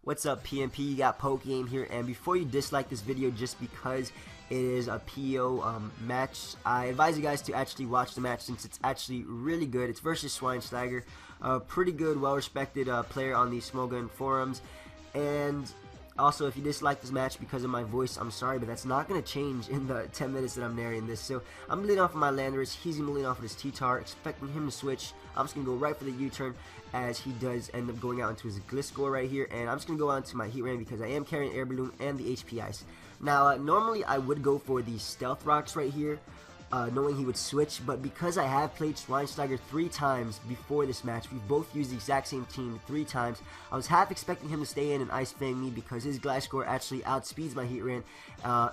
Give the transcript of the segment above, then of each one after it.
What's up, PMP? You got PokeAim here, and before you dislike this video just because it is a PO match, I advise you guys to actually watch the match since it's actually really good. It's versus Schweinsteiger, a pretty good, well-respected player on the Smogun forums. And also, if you dislike this match because of my voice, I'm sorry, but that's not going to change in the 10 minutes that I'm narrating this. So I'm going to lead off of my Landorus. He's going to lead off with his T-Tar, expecting him to switch. I'm just going to go right for the U-turn as he does end up going out into his Gliscor right here. And I'm just going to go on to my Heatran because I am carrying Air Balloon and the HP Ice. Now, normally I would go for the Stealth Rocks right here, knowing he would switch, but because I have played Schweinsteiger 3 times before this match, we both used the exact same team 3 times, I was half expecting him to stay in and Ice Fang me because his Gliscor actually outspeeds my Heatran,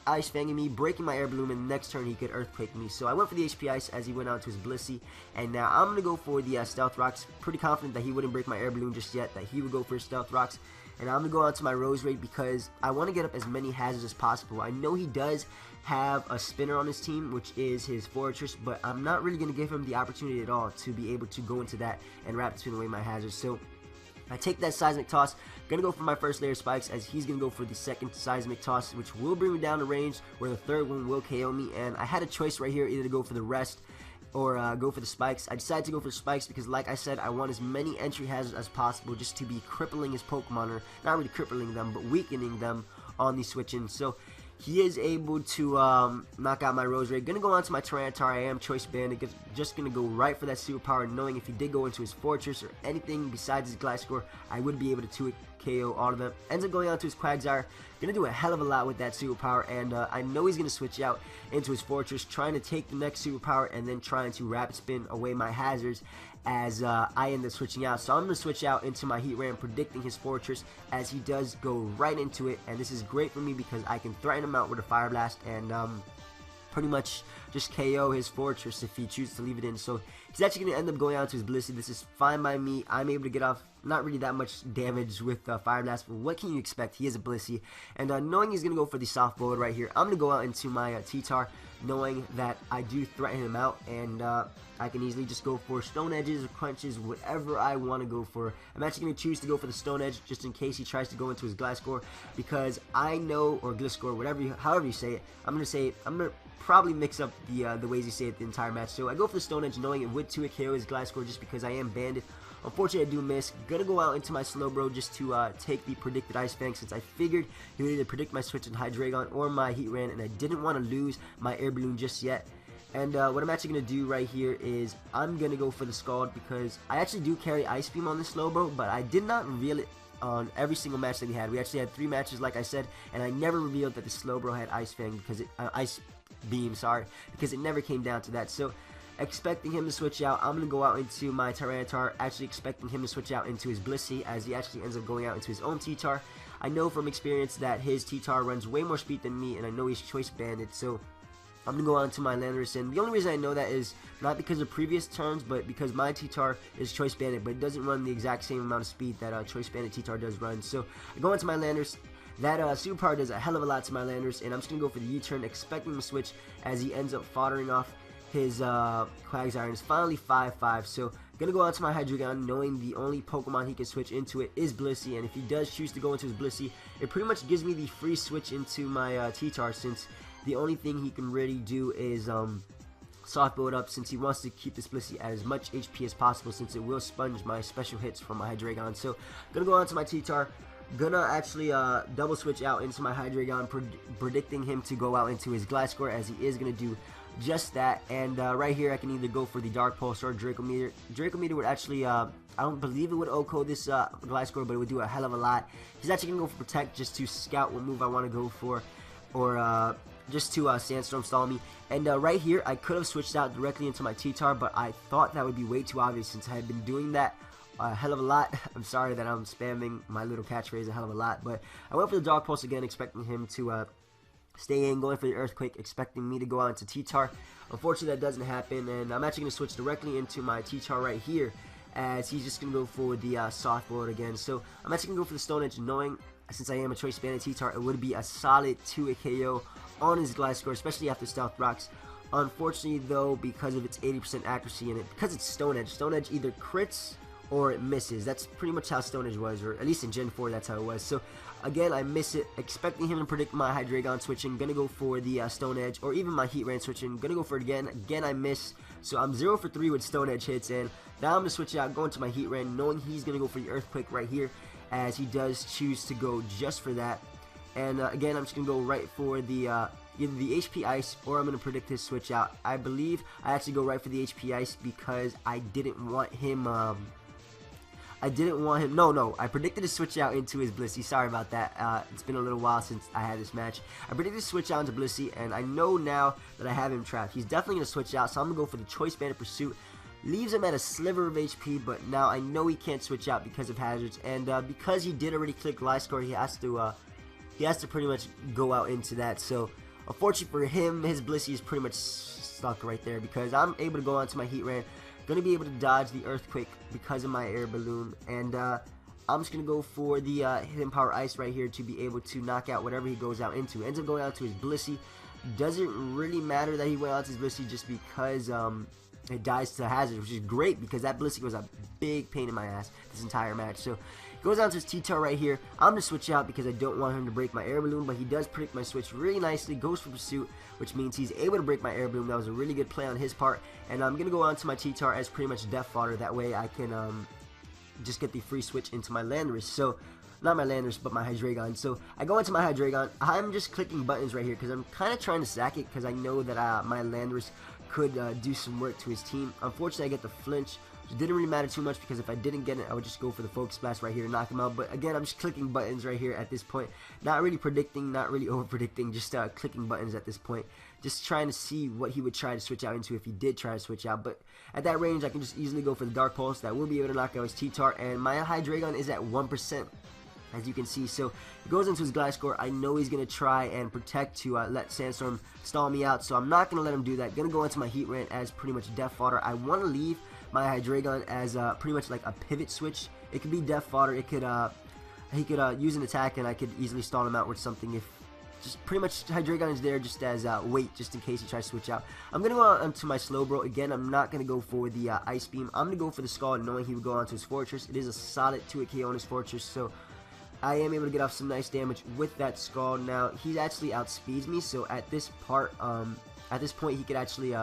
Ice Fanging me, breaking my Air Balloon, and the next turn he could Earthquake me. So I went for the HP Ice as he went out to his Blissey, and now I'm going to go for the Stealth Rocks. Pretty confident that he wouldn't break my Air Balloon just yet, that he would go for his Stealth Rocks. And I'm going to go on to my Rose Raid because I want to get up as many hazards as possible. I know he does have a spinner on his team, which is his Fortress, but I'm not really going to give him the opportunity at all to be able to go into that and rapid spin away my hazards. So I take that Seismic Toss, going to go for my first layer spikes as he's going to go for the second Seismic Toss, which will bring me down to range where the third one will KO me. And I had a choice right here, either to go for the rest or go for the spikes. I decided to go for the spikes because, like I said, I want as many entry hazards as possible just to be crippling his Pokemon, or not really crippling them, but weakening them on the switch-in. So he is able to knock out my Rose Raid. Gonna go on to my Tyranitar. I am Choice Bandit. Just gonna go right for that superpower, knowing if he did go into his Fortress or anything besides his Gliscor, I would be able to KO all of them. Ends up going on to his Quagsire. Gonna do a hell of a lot with that superpower, and I know he's gonna switch out into his Fortress, trying to take the next superpower and then trying to rapid spin away my hazards as I end up switching out. So I'm gonna switch out into my Heatran, predicting his Fortress as he does go right into it, and this is great for me because I can threaten him out with a Fire Blast and pretty much just KO his Fortress if he chooses to leave it in. So he's actually going to end up going out to his Blissey. This is fine by me. I'm able to get off not really that much damage with Fire Blast, but what can you expect? He is a Blissey. And knowing he's going to go for the Soft Bullet right here, I'm going to go out into my T-Tar, knowing that I do threaten him out, and I can easily just go for Stone Edges or Crunches, whatever I want to go for. I'm actually going to choose to go for the Stone Edge just in case he tries to go into his Gliscor, because I know, or Gliscor, however you say it, I'm going to probably mix up the ways you say it the entire match. So I go for the Stone Edge, knowing it would 2-hit KO his Gliscor just because I am banded. Unfortunately, I do miss. Gonna go out into my Slowbro just to take the predicted Ice Fang, since I figured he would either predict my switch in Hydreigon or my Heatran, and I didn't want to lose my Air Balloon just yet. And what I'm actually going to do right here is I'm going to go for the Scald because I actually do carry Ice Beam on this Slowbro, but I did not reveal it on every single match that we had. We actually had 3 matches, like I said, and I never revealed that the Slowbro had Ice Fang because Ice Beam, sorry, because it never came down to that. So expecting him to switch out, I'm going to go out into my Tyranitar, actually expecting him to switch out into his Blissey as he actually ends up going out into his own T-Tar. I know from experience that his T-Tar runs way more speed than me, and I know he's Choice Banded, so I'm going to go on to my Landorus, and the only reason I know that is not because of previous turns, but because my T-Tar is Choice Banded, but it doesn't run the exact same amount of speed that Choice Banded T-Tar does run. So I go into my Landorus. That superpower does a hell of a lot to my Landorus, and I'm just going to go for the U-turn, expecting him to switch as he ends up foddering off his Quagsire, and it's finally 5-5. So gonna go out to my Hydreigon, knowing the only Pokemon he can switch into it is Blissey, and if he does choose to go into his Blissey, it pretty much gives me the free switch into my T-Tar, since the only thing he can really do is soft build up, since he wants to keep this Blissey at as much HP as possible, since it will sponge my special hits from my Hydreigon. So gonna go on to my T-Tar. Gonna actually double switch out into my Hydreigon, predicting him to go out into his Gliscor, as he is gonna do just that. And right here I can either go for the Dark Pulse or Draco Meteor. Draco Meteor would actually I don't believe it would OHKO this Gliscor, but it would do a hell of a lot. He's actually gonna go for Protect just to scout what move I want to go for, or just to Sandstorm stall me. And right here I could have switched out directly into my T-Tar, but I thought that would be way too obvious since I had been doing that a hell of a lot. I'm sorry that I'm spamming my little catchphrase a hell of a lot, but I went for the Dark Pulse again, expecting him to stay in, going for the Earthquake, expecting me to go out into T-Tar. Unfortunately, that doesn't happen, and I'm actually going to switch directly into my T-Tar right here, as he's just going to go for the Soft Bullet again. So I'm actually going to go for the Stone Edge, knowing since I am a Choice Banded T-Tar, it would be a solid 2-hit KO on his Gliscor, especially after Stealth Rocks. Unfortunately, though, because of its 80% accuracy and because it's Stone Edge either crits or it misses. That's pretty much how Stone Edge was, or at least in Gen 4 that's how it was. So again, I miss it, expecting him to predict my Hydreigon switching, gonna go for the Stone Edge, or even my Heatran switching, gonna go for it again, I miss. So I'm 0 for 3 with Stone Edge hits, and now I'm gonna switch out, going to my Heatran, knowing he's gonna go for the Earthquake right here, as he does choose to go just for that. And again, I'm just gonna go right for the either the HP Ice, or I'm going to predict his switch out. I believe I actually go right for the HP Ice because I didn't want him, no, I predicted his switch out into his Blissey. Sorry about that. It's been a little while since I had this match. I predicted his switch out into Blissey, and I know now that I have him trapped. He's definitely going to switch out, so I'm going to go for the Choice Band Pursuit. Leaves him at a sliver of HP, but now I know he can't switch out because of hazards, and because he did already click Gliscor, he has to pretty much go out into that. So unfortunately for him, his Blissey is pretty much stuck right there because I'm able to go onto my Heatran. Gonna be able to dodge the Earthquake because of my Air Balloon, and I'm just gonna go for the Hidden Power Ice right here to be able to knock out whatever he goes out into. Ends up going out to his Blissey. Doesn't really matter that he went out to his Blissey just because it dies to hazard, which is great because that Blissey was a big pain in my ass this entire match. So goes down to his T-Tar right here. I'm going to switch out because I don't want him to break my Air Balloon, but he does predict my switch really nicely. Goes for Pursuit, which means he's able to break my Air Balloon. That was a really good play on his part. And I'm going to go on to my T-Tar as pretty much Death Fodder. That way I can just get the free switch into my Landorus. So, not my Landorus, but my Hydreigon. So, I go into my Hydreigon. I'm just clicking buttons right here because I'm kind of trying to sack it because I know that my Landorus could do some work to his team. Unfortunately, I get the flinch. It didn't really matter too much because if I didn't get it, I would just go for the Focus Blast right here to knock him out. But again, I'm just clicking buttons right here at this point. Not really predicting, not really over-predicting, just clicking buttons at this point. Just trying to see what he would try to switch out into if he did try to switch out. But at that range, I can just easily go for the Dark Pulse. That will be able to knock out his T-Tar. And my Hydreigon is at 1%. As you can see, so he goes into his Gliscor. I know he's going to try and protect to let Sandstorm stall me out, so I'm not going to let him do that. Going to go into my Heatran as pretty much Death Fodder. I want to leave my Hydreigon as pretty much like a pivot switch. It could be Death Fodder. It could he could use an attack, and I could easily stall him out with something. If just pretty much Hydreigon is there just as weight, just in case he tries to switch out. I'm going to go on to my Slowbro. Again, I'm not going to go for the Ice Beam. I'm going to go for the Scald, knowing he would go onto his Fortress. It is a solid 2-hit KO on his Fortress, so I am able to get off some nice damage with that Scald. Now, he actually outspeeds me, so at this point, he could actually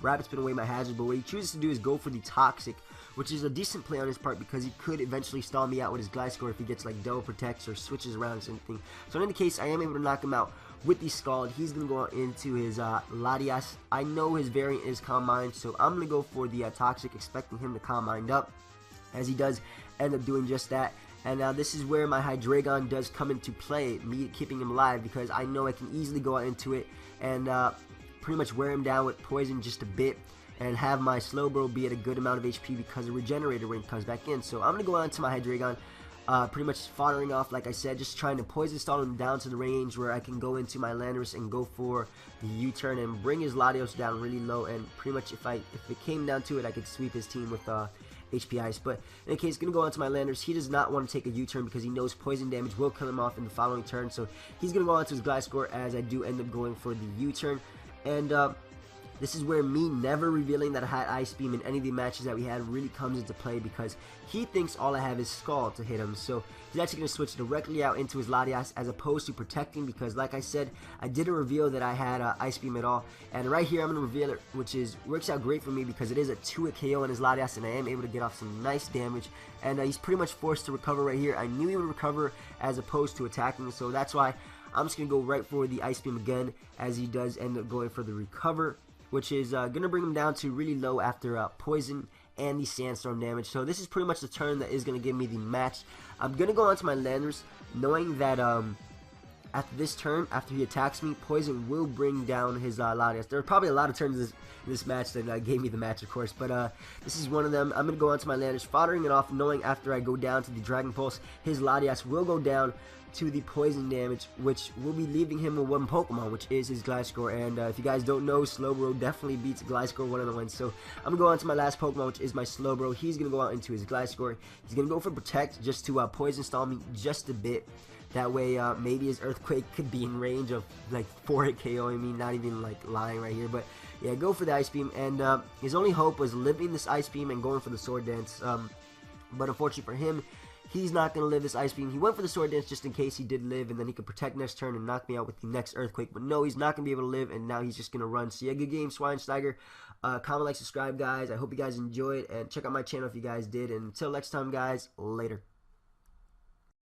Rapid Spin away my hazard, but what he chooses to do is go for the Toxic, which is a decent play on his part because he could eventually stall me out with his Gliscor if he gets like double protects or switches around or something. So in any case, I am able to knock him out with the Scald. He's going to go into his Latias. I know his variant is Calm Mind, so I'm going to go for the Toxic, expecting him to Calm Mind up, as he does end up doing just that. And now this is where my Hydreigon does come into play, me keeping him alive, because I know I can easily go out into it and pretty much wear him down with poison just a bit and have my Slowbro be at a good amount of HP because the Regenerator Ring comes back in. So I'm going to go on to my Hydreigon, pretty much foddering off, like I said, just trying to poison stall him down to the range where I can go into my Landorus and go for the U-turn and bring his Latios down really low, and pretty much if it came down to it, I could sweep his team with HP Ice. But in any case, going to go on to my Landorus. He does not want to take a U-turn because he knows poison damage will kill him off in the following turn, so he's going to go on to his Gliscor, as I do end up going for the U-turn. And this is where me never revealing that I had Ice Beam in any of the matches that we had really comes into play, because he thinks all I have is Scald to hit him. So he's actually going to switch directly out into his Latias as opposed to protecting, because like I said, I didn't reveal that I had Ice Beam at all. And right here I'm going to reveal it, which works out great for me because it is a 2-hit KO on his Latias, and I am able to get off some nice damage. And he's pretty much forced to recover right here. I knew he would recover as opposed to attacking, so that's why I'm just going to go right for the Ice Beam again, as he does end up going for the recover, which is going to bring him down to really low after poison and the Sandstorm damage. So this is pretty much the turn that is going to give me the match. I'm going to go on to my Landorus, knowing that after this turn, after he attacks me, poison will bring down his Latias. There are probably a lot of turns in this match that gave me the match, of course, but this is one of them. I'm going to go on to my Landorus, foddering it off, knowing after I go down to the Dragon Pulse, his Latias will go down to the poison damage, which will be leaving him with one Pokemon, which is his Gliscor. And if you guys don't know, Slowbro definitely beats Gliscor 1-on-1. So I'm going to go on to my last Pokemon, which is my Slowbro. He's going to go out into his Gliscor. He's going to go for Protect just to poison stall me just a bit. That way, maybe his Earthquake could be in range of like 4-hit KO. I mean, not even like lying right here. But yeah, go for the Ice Beam. And his only hope was living this Ice Beam and going for the Sword Dance. But unfortunately for him, he's not going to live this Ice Beam. He went for the Sword Dance just in case he did live, and then he could protect next turn and knock me out with the next Earthquake. But no, he's not going to be able to live, and now he's just going to run. So yeah, good game, Schweinsteiger. Comment, like, subscribe, guys. I hope you guys enjoyed, and check out my channel if you guys did. And until next time, guys, later.